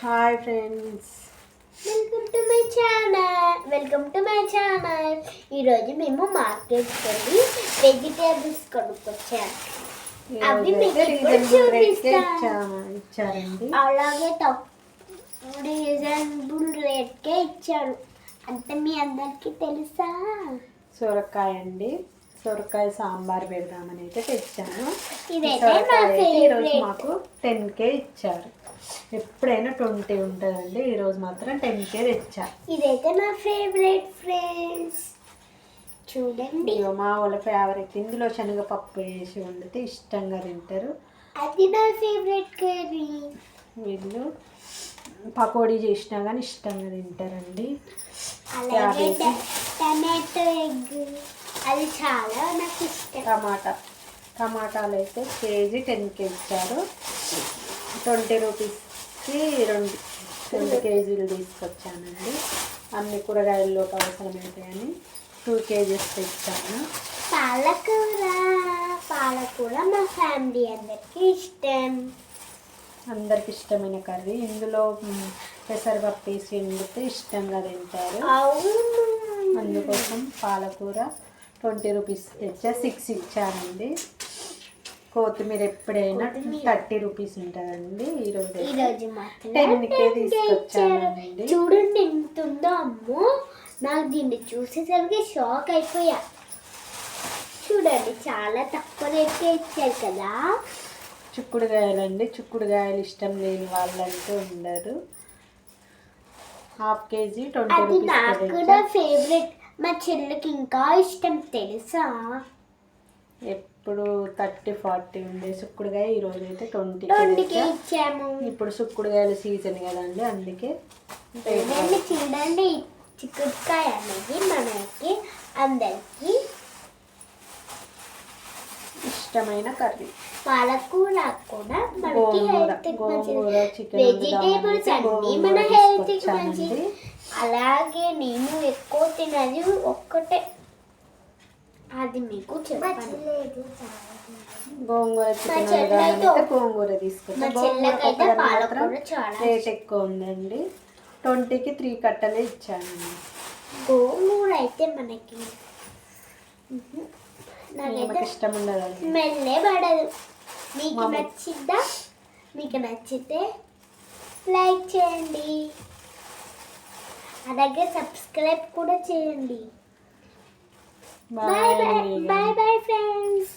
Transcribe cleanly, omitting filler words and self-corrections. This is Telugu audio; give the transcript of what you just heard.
Hi friends, welcome to my channel. ఈరోజు మేము మార్కెట్కి వెళ్ళి వెజిటేబుల్స్ కొనుక్కొచ్చాము. అవి మీకు ఇచ్చారండి. అలాగే రీజనబుల్ రేట్కే ఇచ్చారు. అంటే మీ అందరికీ తెలుసా? సొరకాయ అండి, సొరకాయ సాంబార్ పెడదామని అయితే తెచ్చాను. ఈరోజు మాకు 10K ఇచ్చారు. ఎప్పుడైనా 20 ఉంటుందండి, ఈరోజు మాత్రం 10K తెచ్చారు. ఇదైతే నా ఫేవరెట్ ఫ్రెండ్స్. చూడండి, మా వాళ్ళ ఫేవరెట్. ఇందులో శనగపప్పు వేసి వండితే ఇష్టంగా తింటారు. అది నా ఫేవరెట్ కర్రీ. వీళ్ళు పకోడీ చేసినా కానీ ఇష్టంగా తింటారండి. అలాగే టమాటో ఎగ్, అది చాలా నాకు ఇష్టం. టమాటాలు అయితే కేజీ 10K ఇచ్చారు. 20 రూపీస్కి 2 కేజీలు తీసుకొచ్చానండి. అన్ని కూరగాయల్లోకి అవసరమైతాయని 2 కేజీస్ తెచ్చాను. పాలకూర మా ఫ్యామిలీ అందరికీ ఇష్టం. అందరికి ఇష్టమైన కర్రీ. ఇందులో పెసరపప్పు వేసి వండితే ఇష్టంగా తింటారు. అందుకోసం పాలకూర 20 రూపీస్ తెచ్చా. 6 ఇచ్చానండి. కొత్తిమీర ఎప్పుడైనా 30 రూపీస్ ఉంటుందండి. ఈరోజు 10K తీసుకొచ్చానండి. చూడండి ఎంత ఉందో. అమ్మో, నాకు దీన్ని చూసేసరికి షాక్ అయిపోయా. చూడండి, చాలా తక్కువ రేట్కే ఇచ్చారు కదా. చిక్కుడుకాయలండి, చిక్కుడుకాయలు ఇష్టం లేని వాళ్ళంటూ ఉండరు. ½ కేజీ 20 రూపీస్. నాకు కూడా ఫేవరెట్. మా చెల్లికి ఇంకా ఇష్టం తెలుసా. ఎప్పుడు 30-40 ఉండే చిక్కుడుకాయ ఈరోజు అయితే 20K ఇచ్చాము. ఇప్పుడు చిక్కుడుకాయల సీజన్ కదండి, అందుకే. చూడండి, చిక్కుడుకాయ అనేది మనకి అందరికి ఇష్టమైన కర్రీ. పాలకూర కూడా మనకి చికెన్ వెజిటేబుల్స్ అన్ని మన హెల్త్కి మంచిది. అలాగే నేను ఎక్కువ తినది ఒక్కటే, అది మీకు చెప్పలేదు. గోంగూర గోంగూర తీసుకొచ్చాను. రేట్ ఎక్కువ ఉందండి. 20కి 3 కట్టలే ఇచ్చాను. గోంగూర అయితే మనకి ఇష్టం ఉండదు, స్మెల్లే పడదు. మీకు నచ్చిద్దా? మీకు నచ్చితే లైక్ చేయండి, అలాగే సబ్స్క్రైబ్ కూడా చేయండి. Bye bye friends.